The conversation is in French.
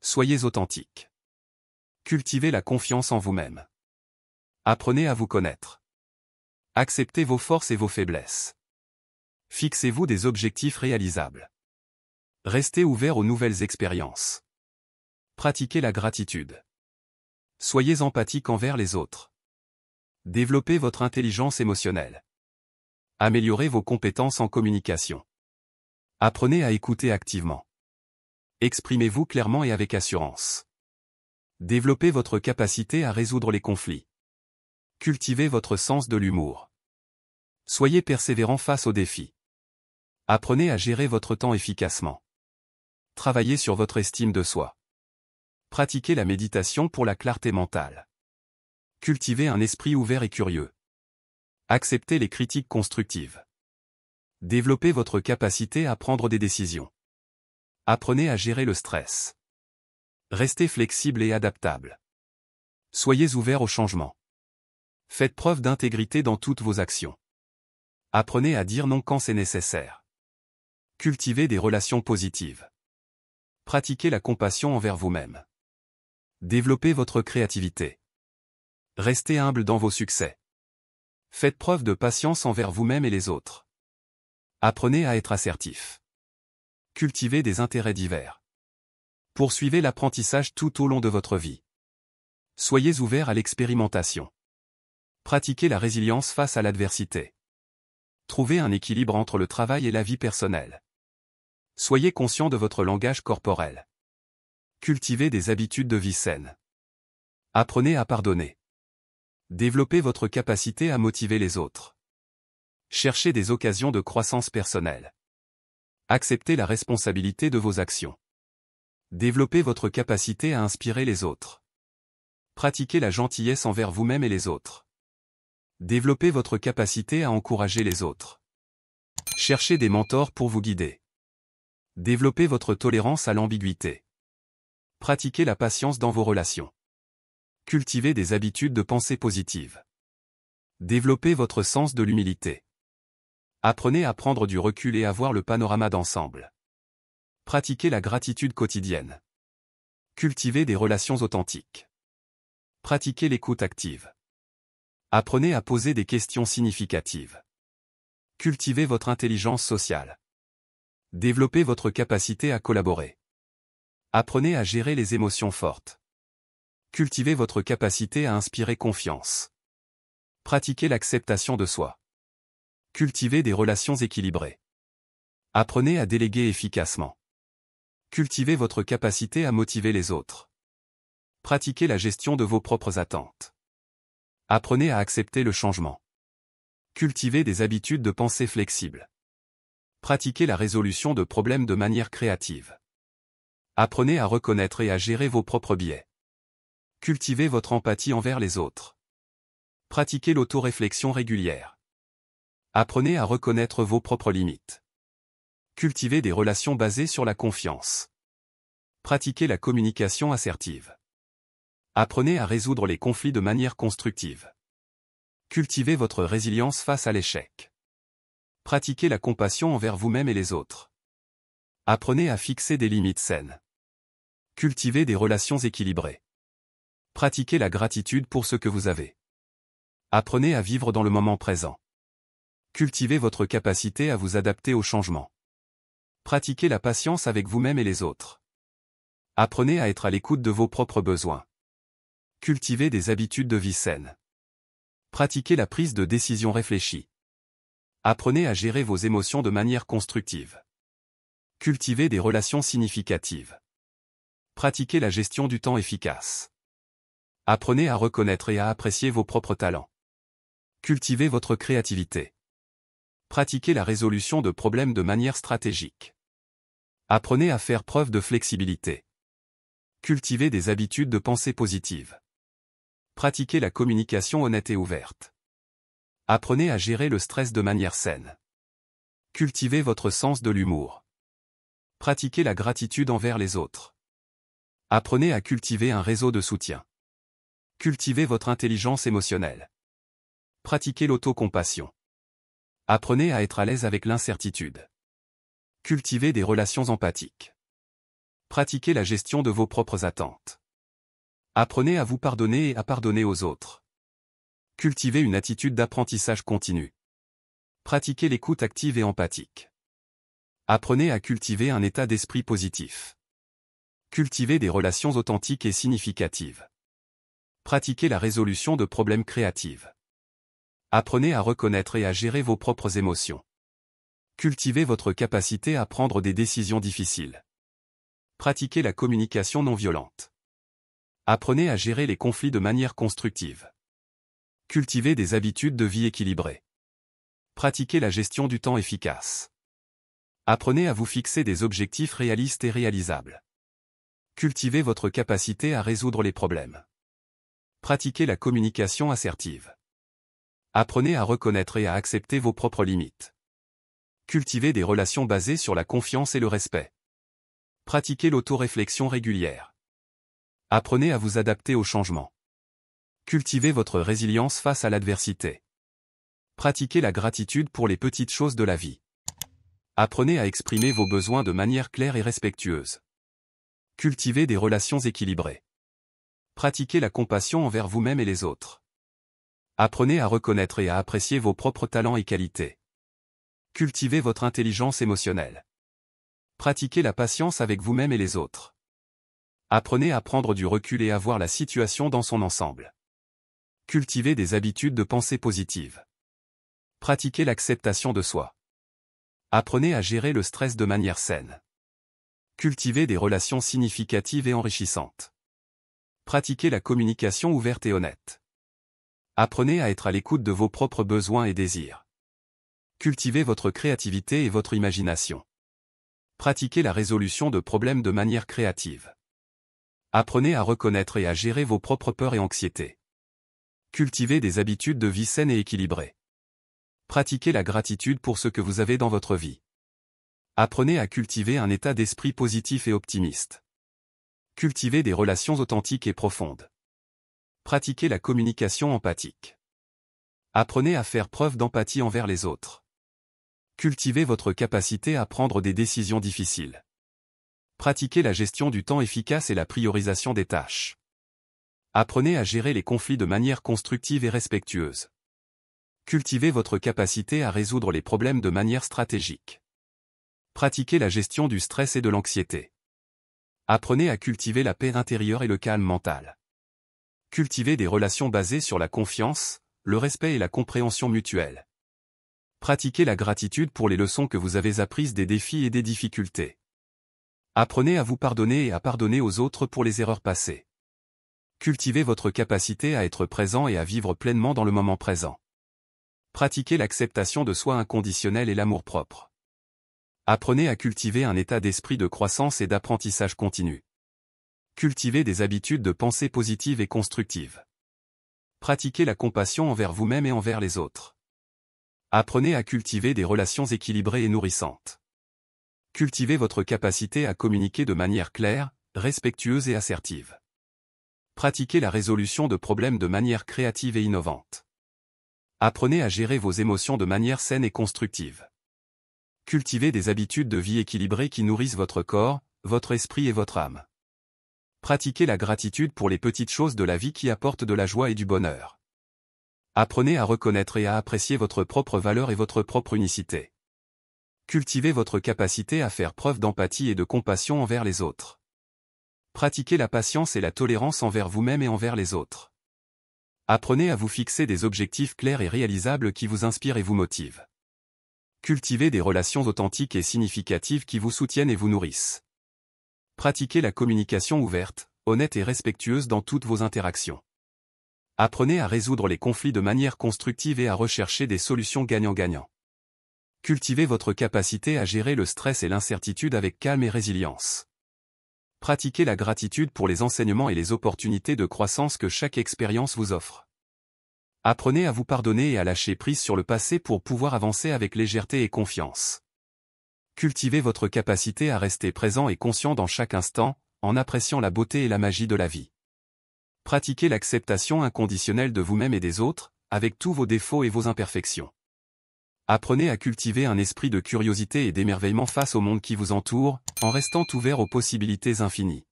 Soyez authentique. Cultivez la confiance en vous-même. Apprenez à vous connaître. Acceptez vos forces et vos faiblesses. Fixez-vous des objectifs réalisables. Restez ouvert aux nouvelles expériences. Pratiquez la gratitude. Soyez empathique envers les autres. Développez votre intelligence émotionnelle. Améliorez vos compétences en communication. Apprenez à écouter activement. Exprimez-vous clairement et avec assurance. Développez votre capacité à résoudre les conflits. Cultivez votre sens de l'humour. Soyez persévérant face aux défis. Apprenez à gérer votre temps efficacement. Travaillez sur votre estime de soi. Pratiquez la méditation pour la clarté mentale. Cultivez un esprit ouvert et curieux. Acceptez les critiques constructives. Développez votre capacité à prendre des décisions. Apprenez à gérer le stress. Restez flexible et adaptable. Soyez ouvert au changement. Faites preuve d'intégrité dans toutes vos actions. Apprenez à dire non quand c'est nécessaire. Cultivez des relations positives. Pratiquez la compassion envers vous-même. Développez votre créativité. Restez humble dans vos succès. Faites preuve de patience envers vous-même et les autres. Apprenez à être assertif. Cultivez des intérêts divers. Poursuivez l'apprentissage tout au long de votre vie. Soyez ouvert à l'expérimentation. Pratiquez la résilience face à l'adversité. Trouvez un équilibre entre le travail et la vie personnelle. Soyez conscient de votre langage corporel. Cultivez des habitudes de vie saines. Apprenez à pardonner. Développez votre capacité à motiver les autres. Cherchez des occasions de croissance personnelle. Acceptez la responsabilité de vos actions. Développez votre capacité à inspirer les autres. Pratiquez la gentillesse envers vous-même et les autres. Développez votre capacité à encourager les autres. Cherchez des mentors pour vous guider. Développez votre tolérance à l'ambiguïté. Pratiquez la patience dans vos relations. Cultivez des habitudes de pensée positive. Développez votre sens de l'humilité. Apprenez à prendre du recul et à voir le panorama d'ensemble. Pratiquez la gratitude quotidienne. Cultivez des relations authentiques. Pratiquez l'écoute active. Apprenez à poser des questions significatives. Cultivez votre intelligence sociale. Développez votre capacité à collaborer. Apprenez à gérer les émotions fortes. Cultivez votre capacité à inspirer confiance. Pratiquez l'acceptation de soi. Cultivez des relations équilibrées. Apprenez à déléguer efficacement. Cultivez votre capacité à motiver les autres. Pratiquez la gestion de vos propres attentes. Apprenez à accepter le changement. Cultivez des habitudes de pensée flexibles. Pratiquez la résolution de problèmes de manière créative. Apprenez à reconnaître et à gérer vos propres biais. Cultivez votre empathie envers les autres. Pratiquez l'autoréflexion régulière. Apprenez à reconnaître vos propres limites. Cultivez des relations basées sur la confiance. Pratiquez la communication assertive. Apprenez à résoudre les conflits de manière constructive. Cultivez votre résilience face à l'échec. Pratiquez la compassion envers vous-même et les autres. Apprenez à fixer des limites saines. Cultivez des relations équilibrées. Pratiquez la gratitude pour ce que vous avez. Apprenez à vivre dans le moment présent. Cultivez votre capacité à vous adapter au changement. Pratiquez la patience avec vous-même et les autres. Apprenez à être à l'écoute de vos propres besoins. Cultivez des habitudes de vie saines. Pratiquez la prise de décision réfléchie. Apprenez à gérer vos émotions de manière constructive. Cultivez des relations significatives. Pratiquez la gestion du temps efficace. Apprenez à reconnaître et à apprécier vos propres talents. Cultivez votre créativité. Pratiquez la résolution de problèmes de manière stratégique. Apprenez à faire preuve de flexibilité. Cultivez des habitudes de pensée positive. Pratiquez la communication honnête et ouverte. Apprenez à gérer le stress de manière saine. Cultivez votre sens de l'humour. Pratiquez la gratitude envers les autres. Apprenez à cultiver un réseau de soutien. Cultivez votre intelligence émotionnelle. Pratiquez l'autocompassion. Apprenez à être à l'aise avec l'incertitude. Cultivez des relations empathiques. Pratiquez la gestion de vos propres attentes. Apprenez à vous pardonner et à pardonner aux autres. Cultivez une attitude d'apprentissage continu. Pratiquez l'écoute active et empathique. Apprenez à cultiver un état d'esprit positif. Cultivez des relations authentiques et significatives. Pratiquez la résolution de problèmes créatifs. Apprenez à reconnaître et à gérer vos propres émotions. Cultivez votre capacité à prendre des décisions difficiles. Pratiquez la communication non violente. Apprenez à gérer les conflits de manière constructive. Cultivez des habitudes de vie équilibrées. Pratiquez la gestion du temps efficace. Apprenez à vous fixer des objectifs réalistes et réalisables. Cultivez votre capacité à résoudre les problèmes. Pratiquez la communication assertive. Apprenez à reconnaître et à accepter vos propres limites. Cultivez des relations basées sur la confiance et le respect. Pratiquez l'autoréflexion régulière. Apprenez à vous adapter aux changements. Cultivez votre résilience face à l'adversité. Pratiquez la gratitude pour les petites choses de la vie. Apprenez à exprimer vos besoins de manière claire et respectueuse. Cultivez des relations équilibrées. Pratiquez la compassion envers vous-même et les autres. Apprenez à reconnaître et à apprécier vos propres talents et qualités. Cultivez votre intelligence émotionnelle. Pratiquez la patience avec vous-même et les autres. Apprenez à prendre du recul et à voir la situation dans son ensemble. Cultivez des habitudes de pensée positive. Pratiquez l'acceptation de soi. Apprenez à gérer le stress de manière saine. Cultivez des relations significatives et enrichissantes. Pratiquez la communication ouverte et honnête. Apprenez à être à l'écoute de vos propres besoins et désirs. Cultivez votre créativité et votre imagination. Pratiquez la résolution de problèmes de manière créative. Apprenez à reconnaître et à gérer vos propres peurs et anxiétés. Cultivez des habitudes de vie saines et équilibrées. Pratiquez la gratitude pour ce que vous avez dans votre vie. Apprenez à cultiver un état d'esprit positif et optimiste. Cultivez des relations authentiques et profondes. Pratiquez la communication empathique. Apprenez à faire preuve d'empathie envers les autres. Cultivez votre capacité à prendre des décisions difficiles. Pratiquez la gestion du temps efficace et la priorisation des tâches. Apprenez à gérer les conflits de manière constructive et respectueuse. Cultivez votre capacité à résoudre les problèmes de manière stratégique. Pratiquez la gestion du stress et de l'anxiété. Apprenez à cultiver la paix intérieure et le calme mental. Cultivez des relations basées sur la confiance, le respect et la compréhension mutuelle. Pratiquez la gratitude pour les leçons que vous avez apprises des défis et des difficultés. Apprenez à vous pardonner et à pardonner aux autres pour les erreurs passées. Cultivez votre capacité à être présent et à vivre pleinement dans le moment présent. Pratiquez l'acceptation de soi inconditionnelle et l'amour-propre. Apprenez à cultiver un état d'esprit de croissance et d'apprentissage continu. Cultivez des habitudes de pensée positive et constructive. Pratiquez la compassion envers vous-même et envers les autres. Apprenez à cultiver des relations équilibrées et nourrissantes. Cultivez votre capacité à communiquer de manière claire, respectueuse et assertive. Pratiquez la résolution de problèmes de manière créative et innovante. Apprenez à gérer vos émotions de manière saine et constructive. Cultivez des habitudes de vie équilibrées qui nourrissent votre corps, votre esprit et votre âme. Pratiquez la gratitude pour les petites choses de la vie qui apportent de la joie et du bonheur. Apprenez à reconnaître et à apprécier votre propre valeur et votre propre unicité. Cultivez votre capacité à faire preuve d'empathie et de compassion envers les autres. Pratiquez la patience et la tolérance envers vous-même et envers les autres. Apprenez à vous fixer des objectifs clairs et réalisables qui vous inspirent et vous motivent. Cultivez des relations authentiques et significatives qui vous soutiennent et vous nourrissent. Pratiquez la communication ouverte, honnête et respectueuse dans toutes vos interactions. Apprenez à résoudre les conflits de manière constructive et à rechercher des solutions gagnant-gagnant. Cultivez votre capacité à gérer le stress et l'incertitude avec calme et résilience. Pratiquez la gratitude pour les enseignements et les opportunités de croissance que chaque expérience vous offre. Apprenez à vous pardonner et à lâcher prise sur le passé pour pouvoir avancer avec légèreté et confiance. Cultivez votre capacité à rester présent et conscient dans chaque instant, en appréciant la beauté et la magie de la vie. Pratiquez l'acceptation inconditionnelle de vous-même et des autres, avec tous vos défauts et vos imperfections. Apprenez à cultiver un esprit de curiosité et d'émerveillement face au monde qui vous entoure, en restant ouvert aux possibilités infinies.